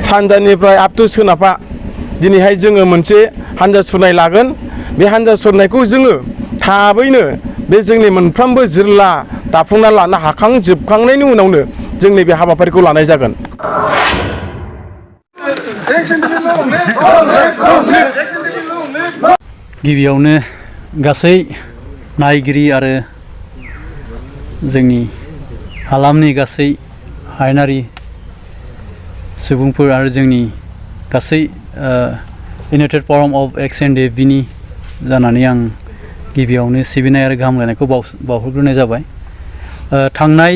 सानजानिफ्राय up to सोनाबहा दिनैहाय जोङो मोनसे हानजा सुरनाय लागोन। बे हानजा सुरनायखौ जोङो थाबैनो बे जोंनि मोनफ्रोमबो जिल्ला दाफुंना लानो हाखांजोबखांनायनि उनावनो जोंनि बे हाबाफारिखौ लानाय जागोन। गिबियावनो गासै नायगिरि आरो जोंनि हालामनि गासै हायेनारि सुबुंफोर आरो जोंनि गासै United forum of ex NDFB नि जानानै आं गिबियावनो सिबिनाय आरो गाहाम हामलायनायखौ बावहरग्रोनाय जाबाय। थांनाय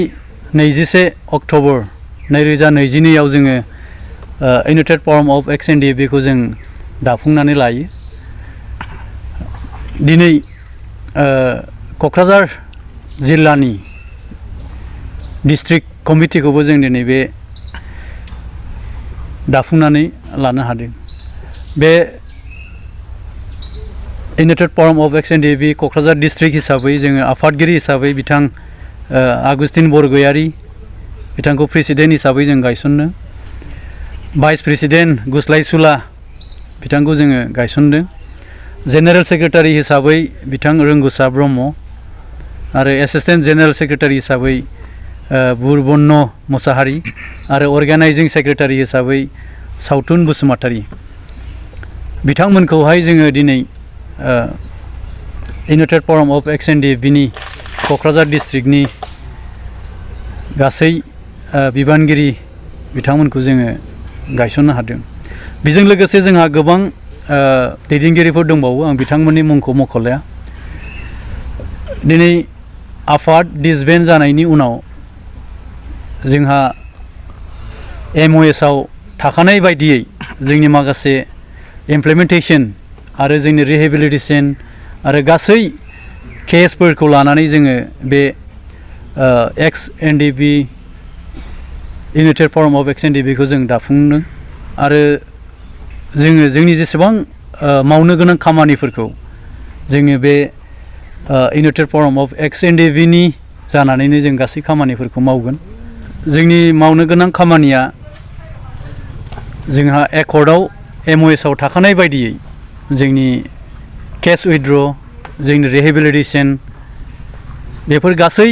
21 अक्ट'बर 2022 आव जोङो United forum of ex NDFB खौ जों दाफुंनानै लायो। दिनै क'क्राझार जिल्लानि डिस्ट्रिक्ट कमिटिखौबो जों दिनै बे दाफुंनानै लानो हादों। बे united forum of ex NDFB Kokrajhar district हिसाबै जोङो आफादगिरि हिसाबै बिथां आगुस्टिन बरगयारि बिथांखौ प्रेसिडेन्ट हिसाबै जों गायसनदों। भाइस प्रेसिडेन्ट गुस्लाय सुला बिथांखौ जोङो गायसनदों। जेनेरेल सेक्रेटारि हिसाबै बिथां रोंगुसा ब्रह्म आरो एसिस्टेन्ट जेनेरेल सेक्रेटारि हिसाबै बुरबन्न मुसाहारि आरो अर्गानाइजिं सेक्रेटारि हिसाबै सावथुन बसुमतारी बिथांमोनखौहाय जोङो दिनै United forum of ex NDFB नि क'क्राझार डिस्ट्रिक्टनि गासै बिबानगिरि बिथांमोनखौ जोङो गायसननो हादों। बेजों लोगोसे जोंहा गोबां दैदेनगिरिफोर दंबावो, आं बिथांमोननि मुंखौ मख'लाया। दिनै आफाद डिसबेन्ड जानायनि उनाव जोंहा MOS आव थाखानाय बायदियै जोंनि माखासे इमप्लिमेन्टेसन आरो जोंनि रिहेबिलिटेसन आरो गासै केसफोरखौ लानानै जोङो बे ex NDFB united forum of ex NDFB खौ जों दाफुंदों आरो जोङो जोंनि जेसेबां मावनो गोनां खामानिफोरखौ जोङो बे united forum of ex NDFB नि जानानैनो जों गासै खामानिफोरखौ मावगोन। जोंनि मावनो गोनां खामानिया जोंहा एकर्डआव MOS आव थाखानाय बायदियै जोंनि केस उइथड्र, जोंनि रिहेबिलिटेसन बेफोर गासै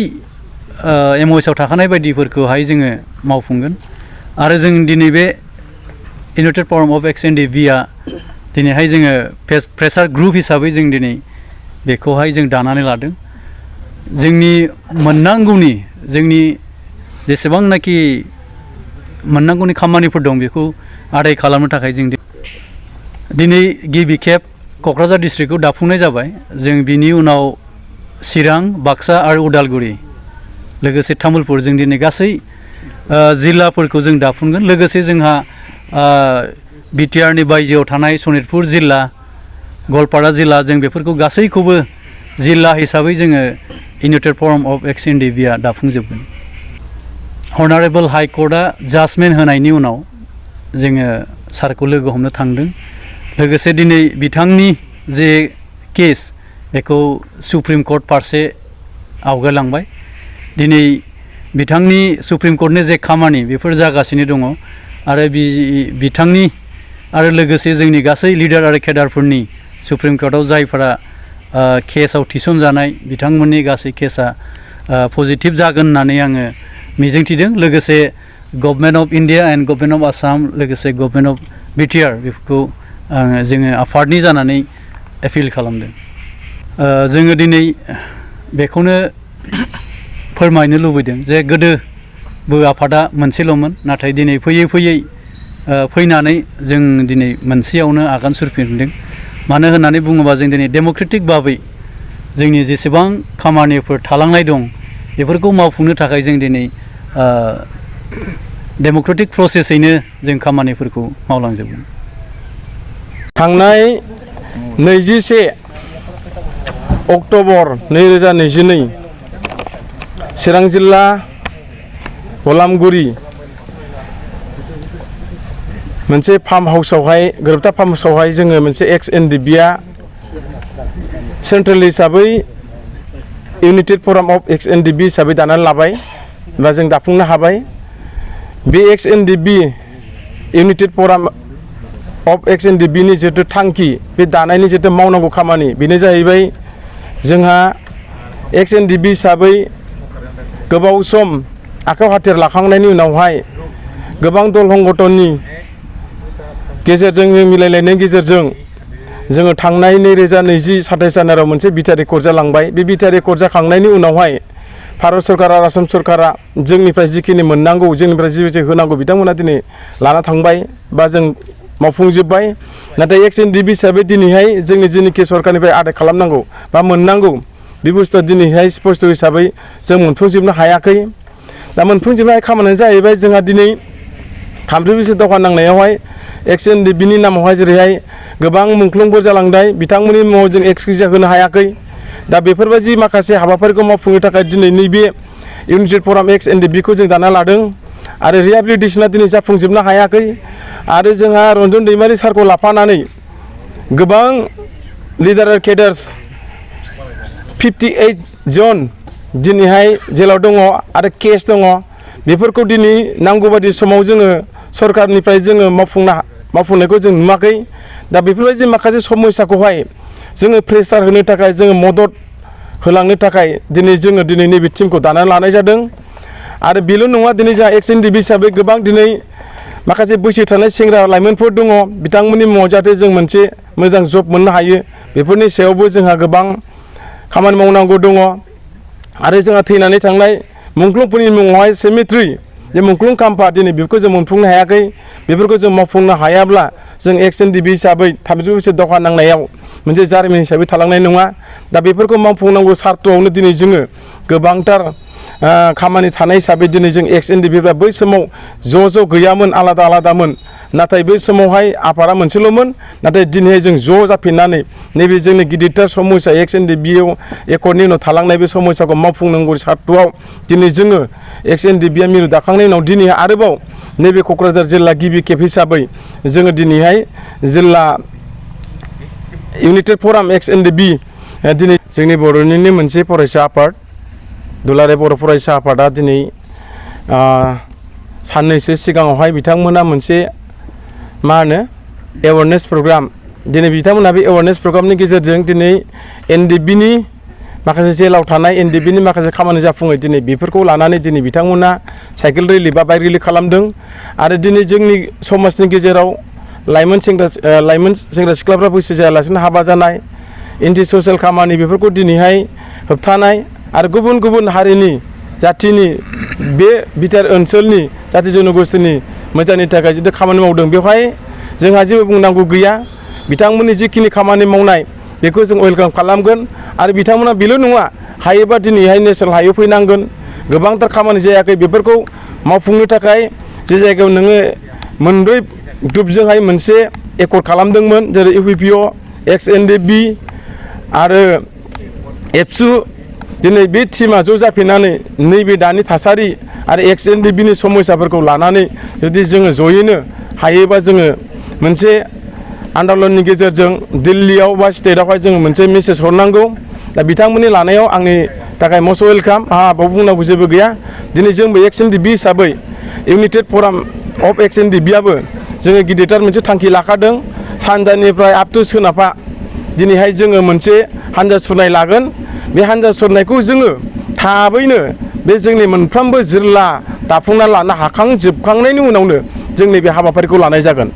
MOS आव थाखानाय बायदिफोरखौहाय जोङो मावफुंगोन आरो जों दिनै बे united forum of ex NDFB आ दिनैहाय जोङो प्रेसार ग्रुप हिसाबै जों दिनै बेखौहाय जों दानानै लादों। जोंनि मोननांगौनि जोंनि जेसेबांनाखि मोननांगौनि खामानिफोर दं बेखौ आदाय खालामनो थाखाय जों दिनै गिबि खेब क'क्राझार डिस्ट्रिक्टखौ दाफुंनाय जाबाय। जों बिनि उनाव चिरां, बाक्सा आरो उदालगुरि लोगोसे तामुलपुर जों दिनै गासै जिल्लाफोरखौ जों दाफुंगोन। लोगोसे जोंहा BTR नि बायजोआव थानाय सनितपुर जिल्ला, गवालपारा जिल्ला जों बेफोरखौ गासैखौबो जिल्ला हिसाबै जोङो United forum of ex NDFB आ दाफुंजोबगोन। अनारेबल हाइ कर्टआ जाजमेन्ट होनायनि उनाव जोङो सारखौ लोगो हमनो थांदों। लोगोसे दिनै बिथांनि जे केस बेखौ सुप्रिम कर्ट फारसे आवगायलांबाय। दिनै बिथांनि सुप्रिम कर्टनि जे खामानि बेफोर जागासिनो दङ आरो बिथांनि आरो लोगोसे जोंनि गासै लिडार आरो केडारफोरनि सुप्रिम कर्टआव जायफोरा केसआव थिसनजानाय बिथांमोननि गासै केसआ पजिटिभ जागोन होननानै आङो मिजिंथिदों। लोगोसे government of India and government of Assam लोगोसे गभर्नमेन्ट अफ BTR बेफोरखौ जोङो आफादनि जानानै एपिल खालामदों। जोङो दिनै बेखौनो फोरमायनो लुबैदों जे गोदोबो आफादा मोनसेल'मोन, नाथाय दिनै फैयै फैयै फैनानै जों दिनै मोनसेयावनो आगान सुरफिनदों। मानो होननानै बुङोबा जों दिनै डेम'क्रेटिक भाबै जोंनि जेसेबां खामानिफोर थालांनाय दं बेफोरखौ मावफुंनो थाखाय जों दिनै डेम'क्रेटिक प्रसेसैनो जों खामानिफोरखौ मावलांजोबगोन। थांनाय 21 अक्ट'बर 2022 चिरां जिल्ला गलामगुरि मोनसे फार्म हाउसावहाय गोरोबथा फार्म हाउसावहाय जोङो मोनसे एक्स NDFB आ सेन्ट्रेल हिसाबै united forum of ex NDFB हिसाबै दानानै लाबाय बा जों दाफुंनो हाबाय। बे ex NDFB united forum of ex NDFB नि जितु थांखि बे दानायनि जितु मावनांगौ खामानि बेनो जाहैबाय जोंहा एक्स एनडिएफबि हिसाबै गोबाव सम आखायाव हाथियार लाखांनायनि उनावहाय गोबां दल संगठननि गेजेरजों मिलायलायनायनि गेजेरजों जोङो थांनाय 2020 27 जानुवारियाव मोनसे बिथा रेकर्ड जालांबाय बे बिथा रेकर्ड जाखांनायनि उनावहाय भारत सरकार आरो आसाम सरकारा जोंनिफ्राय जिखिनि मोननांगौ जोंनिफ्राय जि होनांगौ बिथांमोना दिनै लाना थांबाय बा जों मावफुंजोब्बाय नाथाय एक्स एनडिएफबि हिसाबै दिनैहाय जोंनि जेनिखि सरकारनिफ्राय आदाय खालामनांगौ बा मोननांगौ बे बुस्थुआ दिनैहाय स्पष्ट हिसाबै जों मोनफुंजोबनो हायाखै दा मोनफुंजोबनाय खामानिया जाहैबाय जोंहा दिनै 30 बोसोर दावहा नांनायावहाय एक्स एनडिएफबि नि नामावहाय जेरैहाय गोबां मुंख्लंफोर जालांबाय बिथांमोननि मुङाव जों एक्सक्यूज होनो हायाखै दा बेफोरबायदि माखासे हाबाफारिखौ मावफुंनो थाखाय दिनै नैबे इउनाइटेड फराम एक्स एनडिएफबि खौ जों दाना लादों आरो रिहेबिलिटेसना दिनै जाफुंजोबनो हायाखै आरो जोंहा रन्जन दैमारि सारखौ लाफानानै गोबां लिडार केडार्स 58 जन दिनैहाय जेलाव दङ आरो केस दङ बेफोरखौ दिनै नांगौ बायदि समाव जोङो सरकारनिफ्राय जोङो मावफुंनायखौ जों नुवाखै दा बेफोरबायदि माखासे समस्याखौहाय जोङो प्रेसार होनो थाखाय जोङो मदद होलांनो थाखाय दिनै नैबे टीमखौ दानानै लानाय जादों आरो बेल' नङा दिनै जोंहा एक्स एनडिएफबि हिसाबै गोबां दिनै माखासे बैसो थानाय सेंग्रा लाइमोनफोर दङ बिथांमोननि मुङाव जाहाथे जों मोनसे मोजां जब मोननो हायो बेफोरनि सायावबो जोंहा गोबां खामानि मावनांगौ दङ आरो जोंहा थैनानै थांनाय मुंख्लंफोरनि मुङावहाय सेमेट्रि जे मुंख्लं खाम्फा दिनै बेफोरखौ जों मोनफुंनो हायाखै बेफोरखौ जों मावफुंनो हायाब्ला जों एक्स एनडिएफबि हिसाबै 30 बोसोर दावहा नांनायाव मोनसे जारिमिन हिसाबै थालांनाय नङा दा बेफोरखौ मावफुंनांगौ सार्थआवनो दिनै जोङो गोबांथार खामानि थानाय हिसाबै दिनै जों एक्स एनडिएफबि बै समाव ज' गैयामोन आलादा आलादामोन नाथाय बै समावहाय आफादा मोनसेल'मोन नाथाय दिनैहाय जों ज' जाफिननानै नैबे जोंनि गिदिरथार समस्या एक्स एनडिएफबि एकर्डनि उनाव थालांनाय बे समस्याखौ मावफुंनांगौ सार्थआव दिनै जोङो एक्स एनडिएफबि मिरु दाखांनायनि उनाव दिनै आरोबाव नैबे क'क्राझार जिल्ला गिबि खेब हिसाबै जोङो दिनैहाय जिल्ला इउनाइटेड फराम एक्स एनडिएफबि दिनै जोंनि बर'निनो मोनसे फरायसा आफाद दुलाराय बर' फरायसा आफादा दिनै साननैसो सिगाङावहाय बिथांमोना मोनसे मा होनो एवारनेस प्रग्राम दिनै बिथांमोना बे एवारनेस प्रग्रामनि गेजेरजों दिनै एनडिएफबि नि माखासे जेलाव थानाय एनडिएफबि नि माखासे खामानि जाफुङै दिनै बेफोरखौ लानानै दिनै बिथांमोना साइकेल रेलि बा बाइक रेलि खालामदों आरो दिनै जोंनि समाजनि गेजेराव लाइमोन सेंग्रा सिख्लाफ्रा बैसो जायालासिनो हाबा जानाय एन्टि ससियेल खामानि बेफोरखौ दिनैहाय होबथानाय आरो गुबुन गुबुन हारिनि जाथिनि बे बिटार ओनसोलनि जाथि जनगोष्ठीनि मोजांनि थाखाय जितु खामानि मावदों बेवहाय जोंहा जेबो बुंनांगौ गैया बिथांमोननि जिखिनि खामानि मावनाय बेखौ जों वेलकाम खालामगोन आरो बिथांमोना बेल' नङा हायोबा दिनैहाय नेसनेल हाइवे फैनांगोन गोबांथार खामानि जायाखै बेफोरखौ मावफुंनो थाखाय जे जायगायाव नोङो मोनब्रै ग्रुपजोंहाय मोनसे एकर्ड खालामदोंमोन जेरै इउपिपिअ एक्स एनडिएफबि आरो एबसु दिनै बे टीमा ज' जाफिननानै नैबे दानि थासारि आरो एक्स एनडिएफबि नि समस्याफोरखौ लानानै जुदि जोङो ज'यैनो हायोबा जोङो मोनसे आन्दलननि गेजेरजों दिल्लीयाव बा स्टेटआवहाय जोङो मोनसे मेसेज हरनांगौ दा बिथांमोननि लानायाव आंनि थाखाय मस्ट वेलकाम आंहा बाव बुंनांगौ जेबो गैया दिनै जोंबो एक्स एनडिएफबि हिसाबै इउनाइटेड फराम अफ एक्स एनडिएफबिआबो जोङो गिदिरथार मोनसे थांखि लाखादों सानजानिफ्राय आप टु सोनाबहा दिनैहाय जोङो मोनसे हान्जा सुरनाय लागोन बे हान्जा सुरनायखौ जोङो थाबैनो बे जोंनि मोनफ्रोमबो जिल्ला दाफुंना लानो हाखांजोबखांनायनि उनावनो जोंनि बे हाबाफारिखौ लानाय जागोन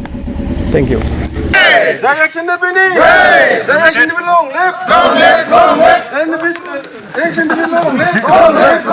थेंक इउ Long live!